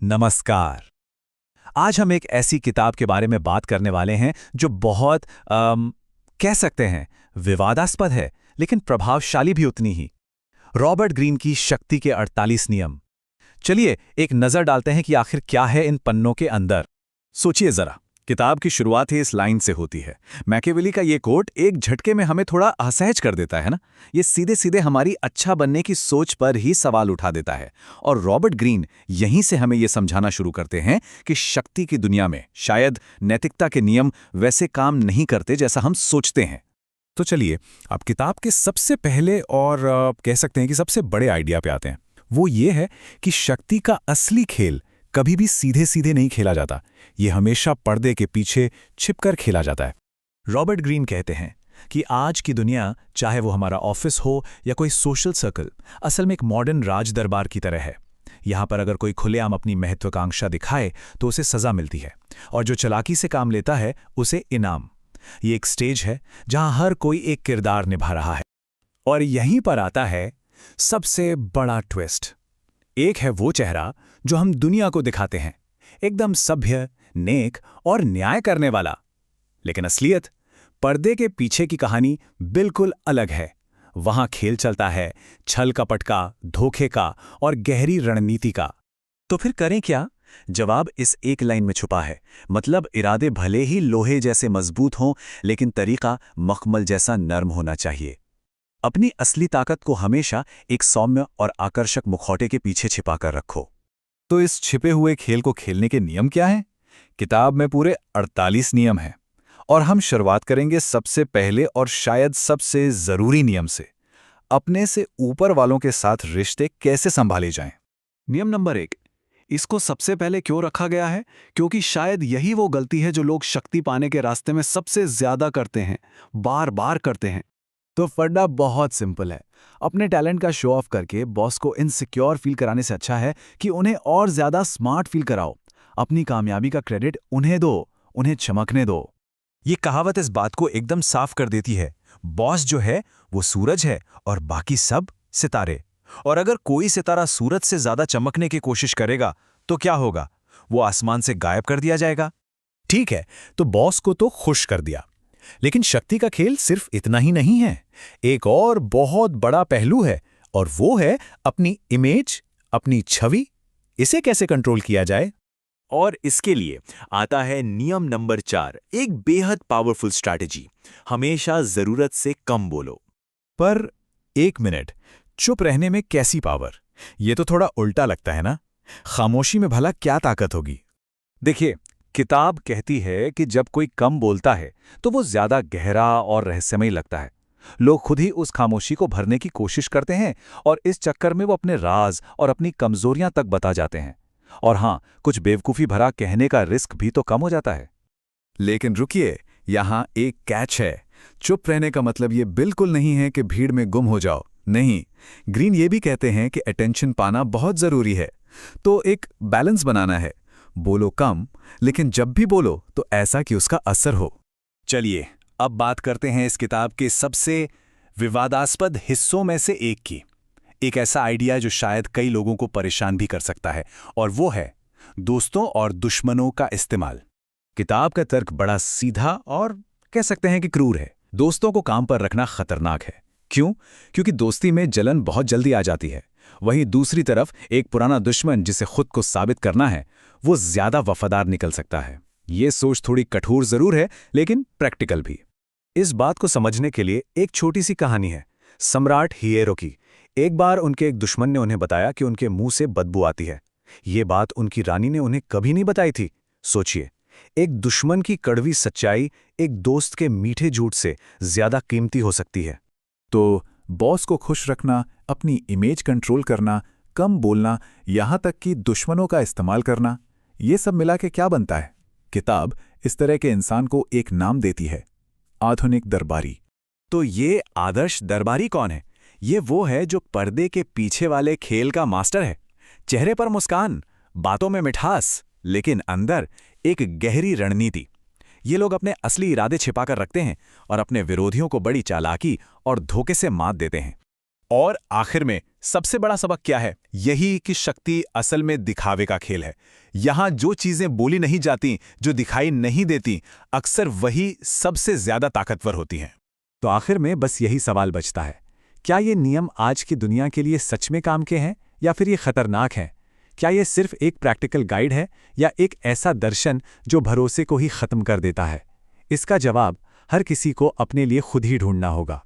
नमस्कार। आज हम एक ऐसी किताब के बारे में बात करने वाले हैं जो बहुत कह सकते हैं विवादास्पद है, लेकिन प्रभावशाली भी उतनी ही। रॉबर्ट ग्रीन की शक्ति के 48 नियम। चलिए एक नज़र डालते हैं कि आखिर क्या है इन पन्नों के अंदर। सोचिए जरा, किताब की शुरुआत ही इस लाइन से होती है। मैकियावेली का ये कोट एक झटके में हमें थोड़ा असहज कर देता है ना। ये सीधे सीधे हमारी अच्छा बनने की सोच पर ही सवाल उठा देता है। और रॉबर्ट ग्रीन यहीं से हमें ये समझाना शुरू करते हैं कि शक्ति की दुनिया में शायद नैतिकता के नियम वैसे काम नहीं करते जैसा हम सोचते हैं। तो चलिए अब किताब के सबसे पहले और कह सकते हैं कि सबसे बड़े आइडिया पे आते हैं। वो ये है कि शक्ति का असली खेल कभी भी सीधे सीधे नहीं खेला जाता। ये हमेशा पर्दे के पीछे छिपकर खेला जाता है। रॉबर्ट ग्रीन कहते हैं कि आज की दुनिया, चाहे वो हमारा ऑफिस हो या कोई सोशल सर्कल, असल में एक मॉडर्न राज दरबार की तरह है। यहाँ पर अगर कोई खुलेआम अपनी महत्वाकांक्षा दिखाए तो उसे सजा मिलती है, और जो चालाकी से काम लेता है उसे इनाम। ये एक स्टेज है जहां हर कोई एक किरदार निभा रहा है। और यहीं पर आता है सबसे बड़ा ट्विस्ट। एक है वो चेहरा जो हम दुनिया को दिखाते हैं, एकदम सभ्य, नेक और न्याय करने वाला। लेकिन असलियत, पर्दे के पीछे की कहानी बिल्कुल अलग है। वहां खेल चलता है छल कपट का, धोखे का और गहरी रणनीति का। तो फिर करें क्या? जवाब इस एक लाइन में छुपा है। मतलब इरादे भले ही लोहे जैसे मजबूत हों, लेकिन तरीका मखमल जैसा नर्म होना चाहिए। अपनी असली ताकत को हमेशा एक सौम्य और आकर्षक मुखौटे के पीछे छिपाकर रखो। तो इस छिपे हुए खेल को खेलने के नियम क्या हैं? किताब में पूरे 48 नियम हैं, और हम शुरुआत करेंगे सबसे पहले और शायद सबसे जरूरी नियम से। अपने से ऊपर वालों के साथ रिश्ते कैसे संभाले जाएं। नियम नंबर 1, इसको सबसे पहले क्यों रखा गया है? क्योंकि शायद यही वो गलती है जो लोग शक्ति पाने के रास्ते में सबसे ज्यादा करते हैं, बार बार करते हैं। तो फंडा बहुत सिंपल है। अपने टैलेंट का शो ऑफ करके बॉस को इनसिक्योर फील कराने से अच्छा है कि उन्हें और ज्यादा स्मार्ट फील कराओ। अपनी कामयाबी का क्रेडिट उन्हें दो, उन्हें चमकने दो। ये कहावत इस बात को एकदम साफ कर देती है। बॉस जो है वो सूरज है और बाकी सब सितारे। और अगर कोई सितारा सूरज से ज्यादा चमकने की कोशिश करेगा तो क्या होगा? वो आसमान से गायब कर दिया जाएगा। ठीक है, तो बॉस को तो खुश कर दिया, लेकिन शक्ति का खेल सिर्फ इतना ही नहीं है। एक और बहुत बड़ा पहलू है, और वो है अपनी इमेज, अपनी छवि। इसे कैसे कंट्रोल किया जाए? और इसके लिए आता है नियम नंबर 4, एक बेहद पावरफुल स्ट्रैटेजी। हमेशा जरूरत से कम बोलो। पर एक मिनट, चुप रहने में कैसी पावर? ये तो थोड़ा उल्टा लगता है ना। खामोशी में भला क्या ताकत होगी? देखिए, किताब कहती है कि जब कोई कम बोलता है तो वो ज्यादा गहरा और रहस्यमय लगता है। लोग खुद ही उस खामोशी को भरने की कोशिश करते हैं, और इस चक्कर में वो अपने राज और अपनी कमजोरियां तक बता जाते हैं। और हाँ, कुछ बेवकूफी भरा कहने का रिस्क भी तो कम हो जाता है। लेकिन रुकिए, यहाँ एक कैच है। चुप रहने का मतलब ये बिल्कुल नहीं है कि भीड़ में गुम हो जाओ। नहीं, ग्रीन ये भी कहते हैं कि अटेंशन पाना बहुत जरूरी है। तो एक बैलेंस बनाना है। बोलो कम, लेकिन जब भी बोलो तो ऐसा कि उसका असर हो। चलिए अब बात करते हैं इस किताब के सबसे विवादास्पद हिस्सों में से एक की। एक ऐसा आइडिया जो शायद कई लोगों को परेशान भी कर सकता है, और वो है दोस्तों और दुश्मनों का इस्तेमाल। किताब का तर्क बड़ा सीधा और कह सकते हैं कि क्रूर है। दोस्तों को काम पर रखना खतरनाक है। क्यों? क्योंकि दोस्ती में जलन बहुत जल्दी आ जाती है। वहीं दूसरी तरफ एक पुराना दुश्मन जिसे खुद को साबित करना है, वो ज्यादा वफादार निकल सकता है। ये सोच थोड़ी कठोर जरूर है, लेकिन प्रैक्टिकल भी। इस बात को समझने के लिए एक छोटी सी कहानी है, सम्राट हिएरो की। एक बार उनके एक दुश्मन ने उन्हें बताया कि उनके मुंह से बदबू आती है। ये बात उनकी रानी ने उन्हें कभी नहीं बताई थी। सोचिए, एक दुश्मन की कड़वी सच्चाई एक दोस्त के मीठे झूठ से ज्यादा कीमती हो सकती है। तो बॉस को खुश रखना, अपनी इमेज कंट्रोल करना, कम बोलना, यहां तक कि दुश्मनों का इस्तेमाल करना, ये सब मिला के क्या बनता है? किताब इस तरह के इंसान को एक नाम देती है, आधुनिक दरबारी। तो ये आदर्श दरबारी कौन है? ये वो है जो पर्दे के पीछे वाले खेल का मास्टर है। चेहरे पर मुस्कान, बातों में मिठास, लेकिन अंदर एक गहरी रणनीति। ये लोग अपने असली इरादे छिपाकर रखते हैं और अपने विरोधियों को बड़ी चालाकी और धोखे से मात देते हैं। और आखिर में सबसे बड़ा सबक क्या है? यही कि शक्ति असल में दिखावे का खेल है। यहाँ जो चीजें बोली नहीं जाती, जो दिखाई नहीं देती, अक्सर वही सबसे ज्यादा ताकतवर होती हैं। तो आखिर में बस यही सवाल बचता है, क्या ये नियम आज की दुनिया के लिए सच में काम के हैं या फिर ये खतरनाक हैं? क्या ये सिर्फ एक प्रैक्टिकल गाइड है या एक ऐसा दर्शन जो भरोसे को ही खत्म कर देता है? इसका जवाब हर किसी को अपने लिए खुद ही ढूंढना होगा।